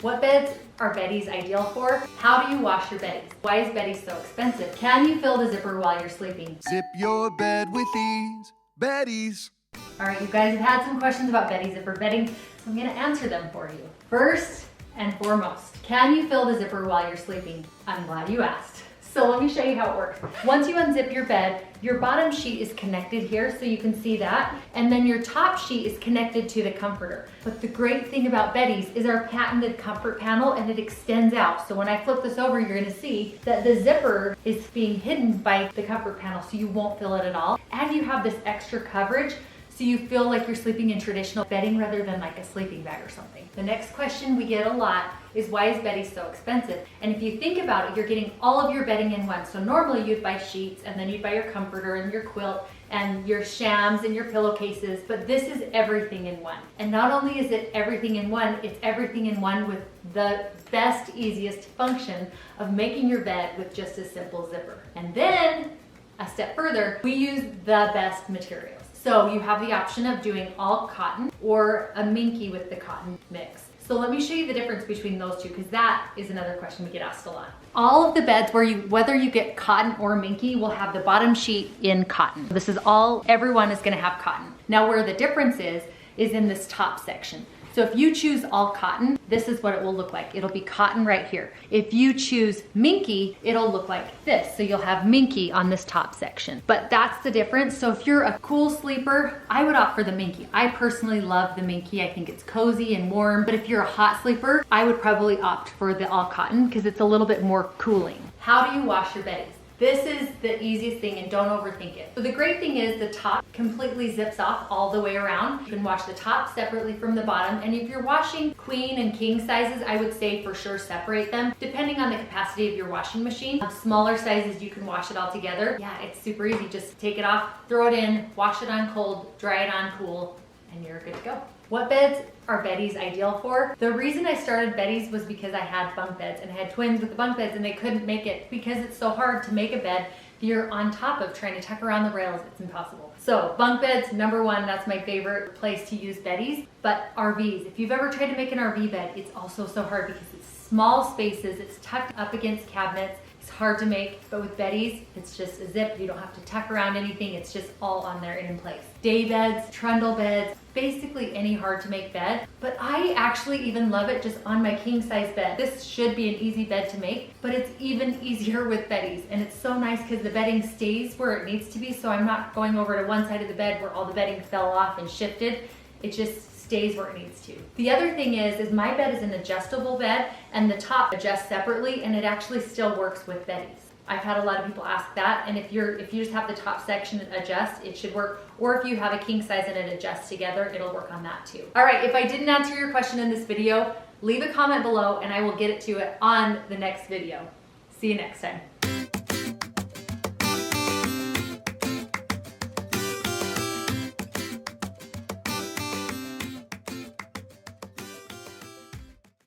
What beds are Beddy's ideal for? How do you wash your Beddy's? Why is Beddy's so expensive? Can you fill the zipper while you're sleeping? Zip your bed with ease, Beddys. All right, you guys have had some questions about Beddy zipper bedding, so I'm gonna answer them for you. First and foremost, can you fill the zipper while you're sleeping? I'm glad you asked. So let me show you how it works. Once you unzip your bed, your bottom sheet is connected here, so you can see that, and then your top sheet is connected to the comforter. But the great thing about Beddy's is our patented comfort panel, and it extends out. So when I flip this over, you're gonna see that the zipper is being hidden by the comfort panel, so you won't feel it at all. And you have this extra coverage, so you feel like you're sleeping in traditional bedding rather than like a sleeping bag or something. The next question we get a lot is, why is Beddy so expensive? And if you think about it, you're getting all of your bedding in one. So normally you'd buy sheets, and then you'd buy your comforter and your quilt and your shams and your pillowcases, but this is everything in one. And not only is it everything in one, it's everything in one with the best, easiest function of making your bed with just a simple zipper. And then a step further, we use the best materials. So you have the option of doing all cotton or a Minky with the cotton mix. So let me show you the difference between those two, because that is another question we get asked a lot. All of the beds, whether you get cotton or Minky, will have the bottom sheet in cotton. This is everyone is gonna have cotton. Now where the difference is in this top section. So if you choose all cotton, this is what it will look like. It'll be cotton right here. If you choose Minky, it'll look like this. So you'll have Minky on this top section. But that's the difference. So if you're a cool sleeper, I would opt for the Minky. I personally love the Minky. I think it's cozy and warm. But if you're a hot sleeper, I would probably opt for the all cotton because it's a little bit more cooling. How do you wash your Beddies? This is the easiest thing, and don't overthink it. So the great thing is the top completely zips off all the way around. You can wash the top separately from the bottom, and if you're washing queen and king sizes, I would say for sure separate them, depending on the capacity of your washing machine. Smaller sizes, you can wash it all together. Yeah, it's super easy. Just take it off, throw it in, wash it on cold, dry it on cool, and you're good to go. What beds are Beddy's ideal for? The reason I started Beddy's was because I had bunk beds, and I had twins with the bunk beds, and they couldn't make it because it's so hard to make a bed if you're on top of trying to tuck around the rails. It's impossible. So bunk beds, number one, that's my favorite place to use Beddy's. But RVs, if you've ever tried to make an RV bed, it's also so hard because it's small spaces, it's tucked up against cabinets. It's hard to make, but with Beddy's, it's just a zip. You don't have to tuck around anything. It's just all on there and in place. Day beds, trundle beds, basically any hard to make bed. But I actually even love it just on my king size bed. This should be an easy bed to make, but it's even easier with Beddy's. And it's so nice because the bedding stays where it needs to be. So I'm not going over to one side of the bed where all the bedding fell off and shifted. It just stays where it needs to. The other thing is my bed is an adjustable bed, and the top adjusts separately, and it actually still works with Beddy's. I've had a lot of people ask that, and if you just have the top section adjust, it should work. Or if you have a king size and it adjusts together, it'll work on that too. All right, if I didn't answer your question in this video, leave a comment below and I will get it to it on the next video. See you next time.